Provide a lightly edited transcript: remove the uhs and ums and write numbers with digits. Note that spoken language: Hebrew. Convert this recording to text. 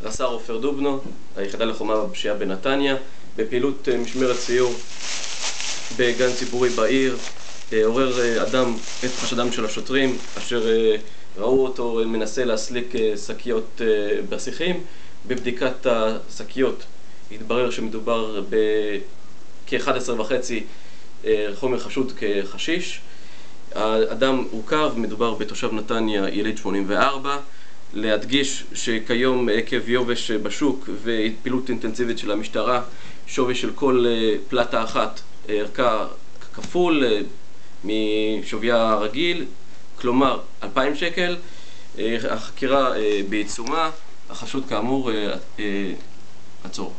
רס"ר עופר דובנו, היחידה לחומה בפשיעה בנתניה, בפעילות משמרת סיור בגן ציבורי בעיר, עורר אדם את חשדם של השוטרים אשר ראו אותו מנסה להסליק שקיות בשיחים. בבדיקת השקיות התברר שמדובר בכ-11.5 חומר חשוד כחשיש. האדם עוכב, מדובר בתושב נתניה, יליד 84. להדגיש שכיום עקב יובש בשוק ופעילות אינטנסיבית של המשטרה, שווי של כל פלטה אחת ערכה כפול משוויה הרגיל, כלומר 2,000 שקל. החקירה בעיצומה, החשוד כאמור עצור.